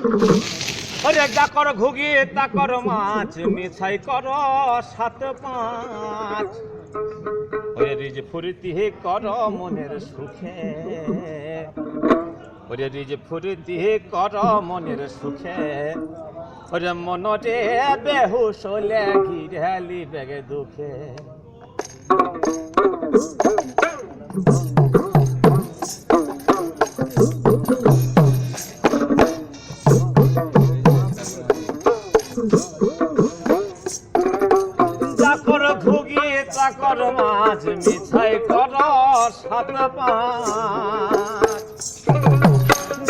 ওরে ডাকর ঘুগি তাকর মাছ মিছাই কর 7-5 ওরে রিজ ফুর্তি কর মনের সুখে ওরে রিজ ফুর্তি কর মনের সুখে ওরে মনরে বেহুশ হলে ঘিরালি বেগে দুঃখে চাকর ঘুগি চাকর মাছ মিছাই কর 7-5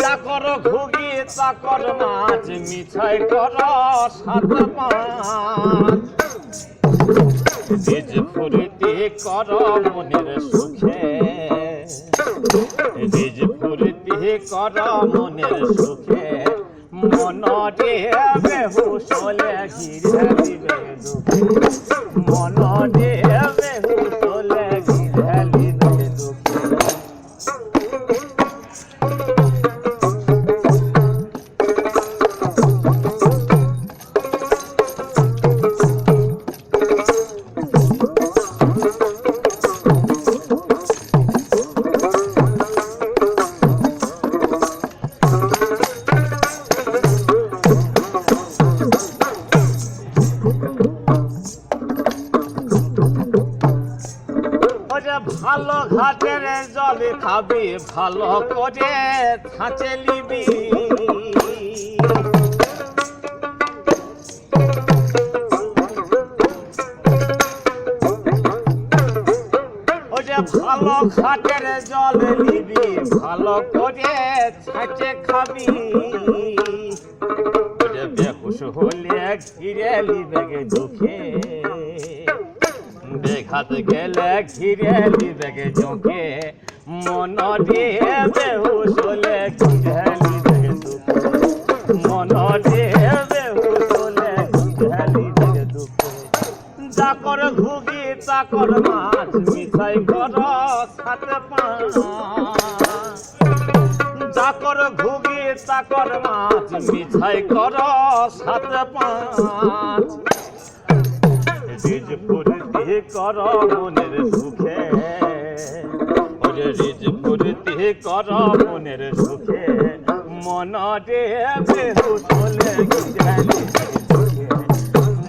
চাকর ঘুগি চাকর মাছ মিছাই কর 7-5 রিজ ফুর্তি কর মনের সুখে রিজ ফুর্তি কর মনের সুখে মনরে বেহুশ হলে ঘিরালি বেগে দুঃখে মনরে বেহুশ হলে ঘিরালি বেগে দুঃখে ভালো ঘাটের জল খাবি ভালো করে ছাঁচে লিবি ওই যে ভালো ঘাটের জল লিবি ভালো করে ছাঁচে খাবি ওই যে বেহুশ হলে ঘিরালি বেগে দুঃখে বেঘাত গেলে ঘিরালি বেগে চোখে মনরে বেহুশ হলে ঘিরালি বেগে দুঃখে মনরে বেহুশ হলে ঘিরালি বেগে দুঃখে চাকর ঘুগি চাকর মাছ মিছাই কর 7-5 চাকর ঘুগি চাকর মাছ মিছাই কর 7-5 রিজ ফুর্তি কর মনের সুখে ওরে রিজ ফুর্তি কর মনের সুখে মনরে বেহুশ হলে ঘিরালি বেগে দুঃখে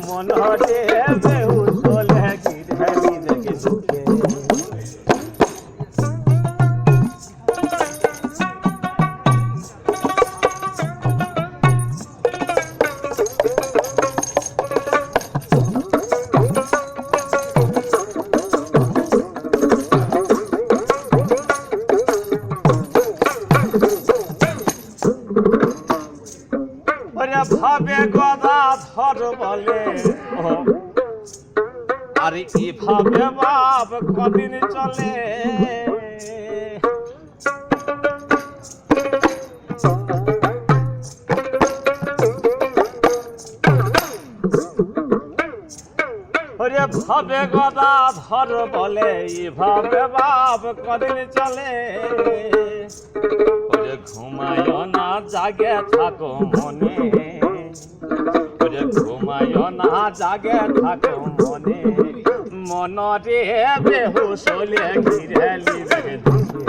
মনরে বেহুশ হলে ঘিরালি বেগে দুঃখে ভাবে গদাধর বলে আর কি ভাবে বাপ কদিন চলে ওরে ভাবে গদাধর বলে ভাবে বাপ কদিন চলে ওরে ঘুমায় না জাগে থাকো মনে ওরে ঘুমায় না জাগে থাকো মনে মনরে বেহুশ হলে ঘিরালি বেগে দুঃখে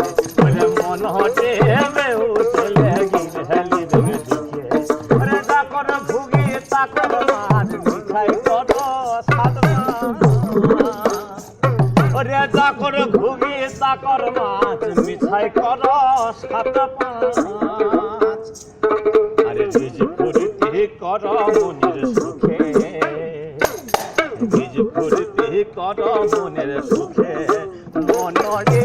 ওরে মনরে বেহুশ হলে ঘিরালি বেগে দুঃখে ওরে চাকর ঘুগি চাকর মাছ মিছাই কর 7-5 ওরে চাকর ঘুগি চাকর মাছ মিছাই কর 7-5 আরে রিজ ফুর্তি কর মনের সুখে রিজ ফুর্তি কর মনের সুখে মনরে